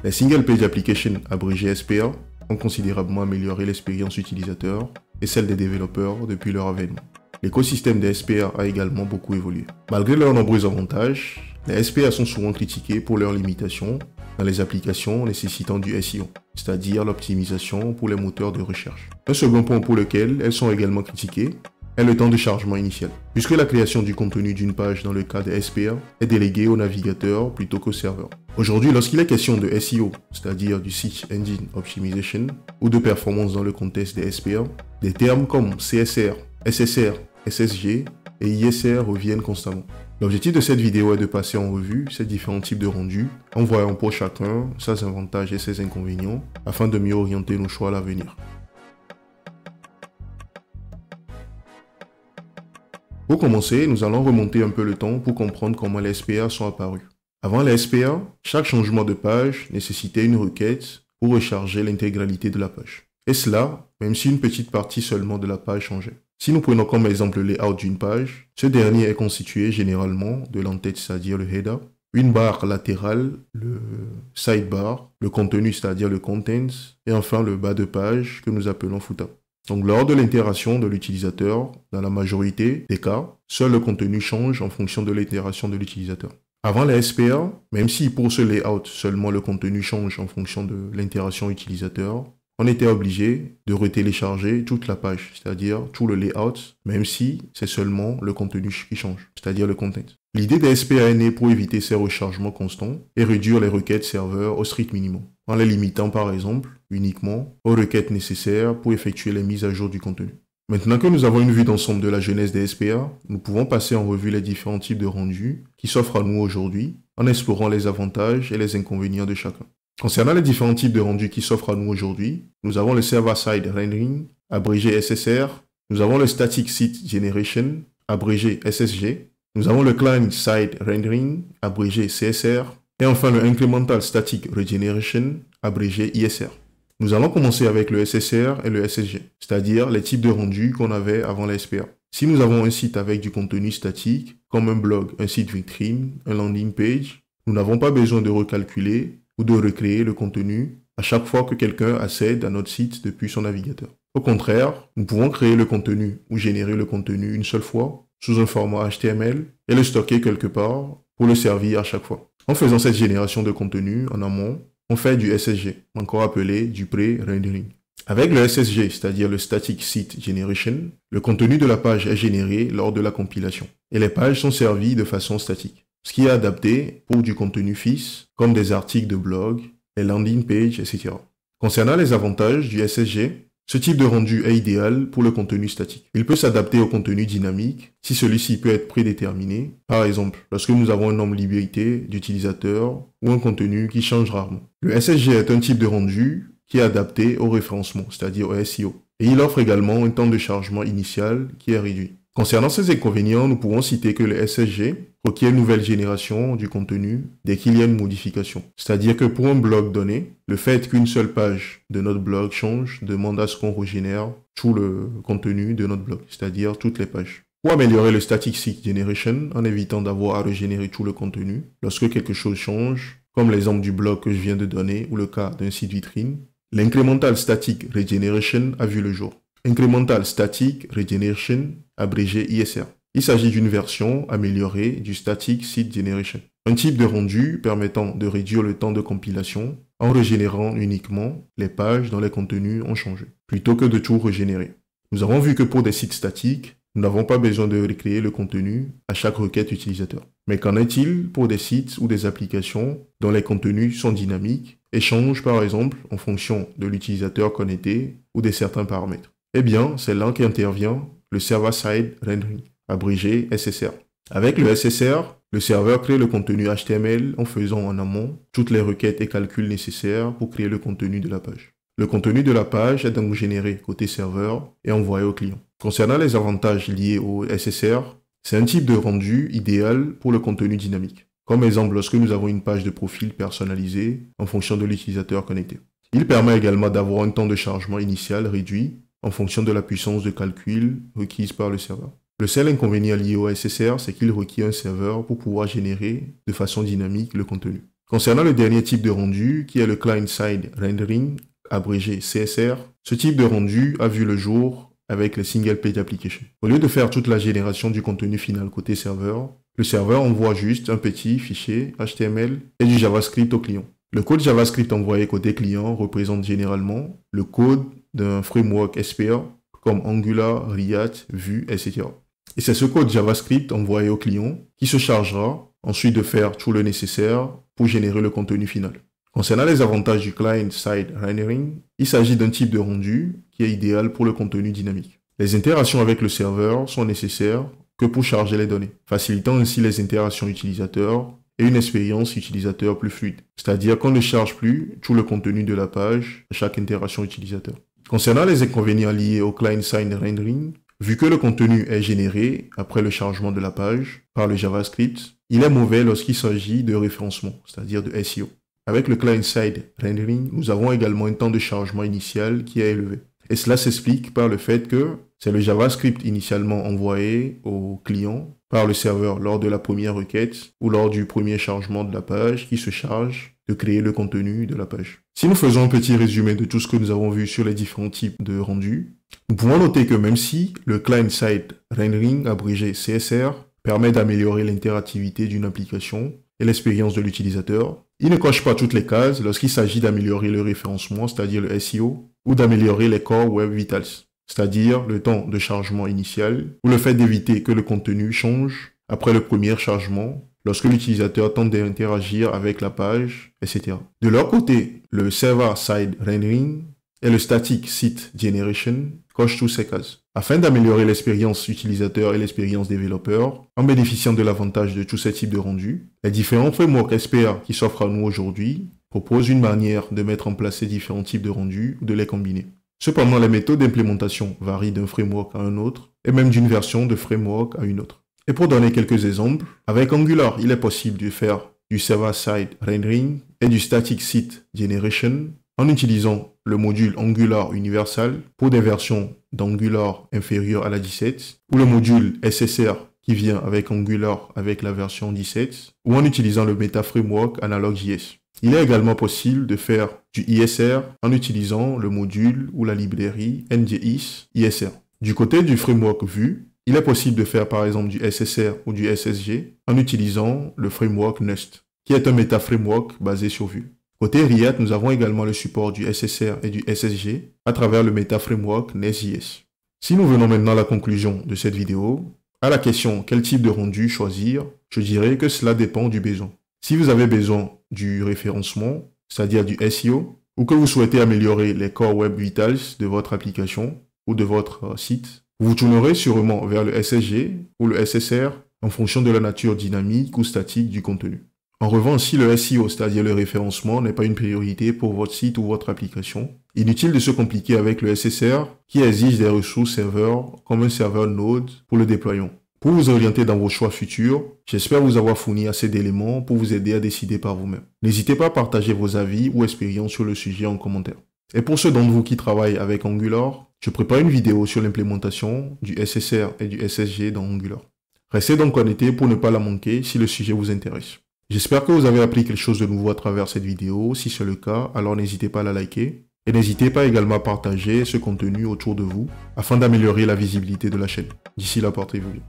Les Single Page Applications, abrégé SPA, ont considérablement amélioré l'expérience utilisateur et celle des développeurs depuis leur avènement. L'écosystème des SPA a également beaucoup évolué. Malgré leurs nombreux avantages, les SPA sont souvent critiqués pour leurs limitations dans les applications nécessitant du SEO, c'est-à-dire l'optimisation pour les moteurs de recherche. Un second point pour lequel elles sont également critiquées est le temps de chargement initial, puisque la création du contenu d'une page dans le cas des SPA est déléguée au navigateur plutôt qu'au serveur. Aujourd'hui, lorsqu'il est question de SEO, c'est-à-dire du Search Engine Optimization, ou de performance dans le contexte des SPA, des termes comme CSR, SSR, SSG et ISR reviennent constamment. L'objectif de cette vidéo est de passer en revue ces différents types de rendus, en voyant pour chacun ses avantages et ses inconvénients, afin de mieux orienter nos choix à l'avenir. Pour commencer, nous allons remonter un peu le temps pour comprendre comment les SPA sont apparus. Avant les SPA, chaque changement de page nécessitait une requête pour recharger l'intégralité de la page. Et cela, même si une petite partie seulement de la page changeait. Si nous prenons comme exemple le layout d'une page, ce dernier est constitué généralement de l'entête, c'est-à-dire le header, une barre latérale, le sidebar, le contenu, c'est-à-dire le contents, et enfin le bas de page que nous appelons footer. Donc lors de l'interaction de l'utilisateur, dans la majorité des cas, seul le contenu change en fonction de l'interaction de l'utilisateur. Avant les SPA, même si pour ce layout seulement le contenu change en fonction de l'interaction utilisateur, on était obligé de retélécharger toute la page, c'est-à-dire tout le layout, même si c'est seulement le contenu qui change, c'est-à-dire le content. L'idée des SPA est née pour éviter ces rechargements constants et réduire les requêtes serveurs au strict minimum, en les limitant par exemple uniquement aux requêtes nécessaires pour effectuer les mises à jour du contenu. Maintenant que nous avons une vue d'ensemble de la genèse des SPA, nous pouvons passer en revue les différents types de rendus qui s'offrent à nous aujourd'hui en explorant les avantages et les inconvénients de chacun. Concernant les différents types de rendus qui s'offrent à nous aujourd'hui, nous avons le Server-Side Rendering, abrégé SSR, nous avons le Static Site Generation, abrégé SSG, nous avons le Client-Side Rendering, abrégé CSR, et enfin le Incremental Static Regeneration, abrégé ISR. Nous allons commencer avec le SSR et le SSG, c'est-à-dire les types de rendus qu'on avait avant la SPA. Si nous avons un site avec du contenu statique, comme un blog, un site vitrine, un landing page, nous n'avons pas besoin de recalculer ou de recréer le contenu à chaque fois que quelqu'un accède à notre site depuis son navigateur. Au contraire, nous pouvons créer le contenu ou générer le contenu une seule fois sous un format HTML et le stocker quelque part pour le servir à chaque fois. En faisant cette génération de contenu en amont, on fait du SSG, encore appelé du pré-rendering. Avec le SSG, c'est-à-dire le Static Site Generation, le contenu de la page est généré lors de la compilation et les pages sont servies de façon statique, ce qui est adapté pour du contenu fils, comme des articles de blog, les landing pages, etc. Concernant les avantages du SSG, ce type de rendu est idéal pour le contenu statique. Il peut s'adapter au contenu dynamique si celui-ci peut être prédéterminé. Par exemple, lorsque nous avons un nombre limité d'utilisateurs ou un contenu qui change rarement. Le SSG est un type de rendu qui est adapté au référencement, c'est-à-dire au SEO. Et il offre également un temps de chargement initial qui est réduit. Concernant ces inconvénients, nous pouvons citer que le SSG requiert une nouvelle génération du contenu dès qu'il y a une modification. C'est-à-dire que pour un blog donné, le fait qu'une seule page de notre blog change demande à ce qu'on régénère tout le contenu de notre blog, c'est-à-dire toutes les pages. Pour améliorer le Static Site Generation, en évitant d'avoir à régénérer tout le contenu, lorsque quelque chose change, comme l'exemple du blog que je viens de donner ou le cas d'un site vitrine, l'Incremental Static Regeneration a vu le jour. Incremental Static Regeneration, abrégé ISR. Il s'agit d'une version améliorée du Static Site Generation, un type de rendu permettant de réduire le temps de compilation en régénérant uniquement les pages dont les contenus ont changé, plutôt que de tout régénérer. Nous avons vu que pour des sites statiques, nous n'avons pas besoin de recréer le contenu à chaque requête utilisateur. Mais qu'en est-il pour des sites ou des applications dont les contenus sont dynamiques et changent par exemple en fonction de l'utilisateur connecté ou de certains paramètres? Eh bien, c'est là qu'intervient le Server-Side Rendering, abrégé SSR. Avec le SSR, le serveur crée le contenu HTML en faisant en amont toutes les requêtes et calculs nécessaires pour créer le contenu de la page. Le contenu de la page est donc généré côté serveur et envoyé au client. Concernant les avantages liés au SSR, c'est un type de rendu idéal pour le contenu dynamique. Comme exemple, lorsque nous avons une page de profil personnalisée en fonction de l'utilisateur connecté. Il permet également d'avoir un temps de chargement initial réduit en fonction de la puissance de calcul requise par le serveur. Le seul inconvénient lié au SSR, c'est qu'il requiert un serveur pour pouvoir générer de façon dynamique le contenu. Concernant le dernier type de rendu, qui est le Client-Side Rendering, abrégé CSR, ce type de rendu a vu le jour avec le Single Page Application. Au lieu de faire toute la génération du contenu final côté serveur, le serveur envoie juste un petit fichier HTML et du JavaScript au client. Le code JavaScript envoyé côté client représente généralement le code d'un framework SPA comme Angular, React, Vue, etc. Et c'est ce code JavaScript envoyé au client qui se chargera ensuite de faire tout le nécessaire pour générer le contenu final. Concernant les avantages du Client-Side Rendering, il s'agit d'un type de rendu qui est idéal pour le contenu dynamique. Les interactions avec le serveur sont nécessaires que pour charger les données, facilitant ainsi les interactions utilisateurs et une expérience utilisateur plus fluide. C'est-à-dire qu'on ne charge plus tout le contenu de la page à chaque interaction utilisateur. Concernant les inconvénients liés au Client-Side Rendering, vu que le contenu est généré après le chargement de la page par le JavaScript, il est mauvais lorsqu'il s'agit de référencement, c'est-à-dire de SEO. Avec le Client-Side Rendering, nous avons également un temps de chargement initial qui est élevé. Et cela s'explique par le fait que c'est le JavaScript initialement envoyé au client par le serveur lors de la première requête ou lors du premier chargement de la page qui se charge de créer le contenu de la page. Si nous faisons un petit résumé de tout ce que nous avons vu sur les différents types de rendus, nous pouvons noter que même si le Client-Side Rendering, abrégé CSR, permet d'améliorer l'interactivité d'une application et l'expérience de l'utilisateur, il ne coche pas toutes les cases lorsqu'il s'agit d'améliorer le référencement, c'est-à-dire le SEO, ou d'améliorer les Core Web Vitals, c'est-à-dire le temps de chargement initial, ou le fait d'éviter que le contenu change après le premier chargement, lorsque l'utilisateur tente d'interagir avec la page, etc. De leur côté, le Server-Side Rendering et le Static Site Generation cochent toutes ces cases. Afin d'améliorer l'expérience utilisateur et l'expérience développeur, en bénéficiant de l'avantage de tous ces types de rendus, les différents frameworks SPA qui s'offrent à nous aujourd'hui proposent une manière de mettre en place ces différents types de rendus ou de les combiner. Cependant, les méthodes d'implémentation varient d'un framework à un autre et même d'une version de framework à une autre. Et pour donner quelques exemples, avec Angular, il est possible de faire du Server-Side Rendering et du Static Site Generation en utilisant le module Angular Universal pour des versions d'Angular inférieures à la 17 ou le module SSR qui vient avec Angular avec la version 17 ou en utilisant le Meta Framework Analog.js. Il est également possible de faire du ISR en utilisant le module ou la librairie NGIS ISR. Du côté du framework Vue, il est possible de faire par exemple du SSR ou du SSG en utilisant le framework Nest, qui est un Meta Framework basé sur Vue. Côté React, nous avons également le support du SSR et du SSG à travers le Meta Framework Nest.js. Si nous venons maintenant à la conclusion de cette vidéo, à la question quel type de rendu choisir, je dirais que cela dépend du besoin. Si vous avez besoin du référencement, c'est-à-dire du SEO, ou que vous souhaitez améliorer les Core Web Vitals de votre application ou de votre site, vous vous tournerez sûrement vers le SSG ou le SSR en fonction de la nature dynamique ou statique du contenu. En revanche, si le SEO, c'est-à-dire le référencement, n'est pas une priorité pour votre site ou votre application, inutile de se compliquer avec le SSR qui exige des ressources serveurs comme un serveur Node pour le déploiement. Pour vous orienter dans vos choix futurs, j'espère vous avoir fourni assez d'éléments pour vous aider à décider par vous-même. N'hésitez pas à partager vos avis ou expériences sur le sujet en commentaire. Et pour ceux d'entre vous qui travaillent avec Angular, je prépare une vidéo sur l'implémentation du SSR et du SSG dans Angular. Restez donc connectés pour ne pas la manquer si le sujet vous intéresse. J'espère que vous avez appris quelque chose de nouveau à travers cette vidéo. Si c'est le cas, alors n'hésitez pas à la liker. Et n'hésitez pas également à partager ce contenu autour de vous afin d'améliorer la visibilité de la chaîne. D'ici là, portez-vous bien.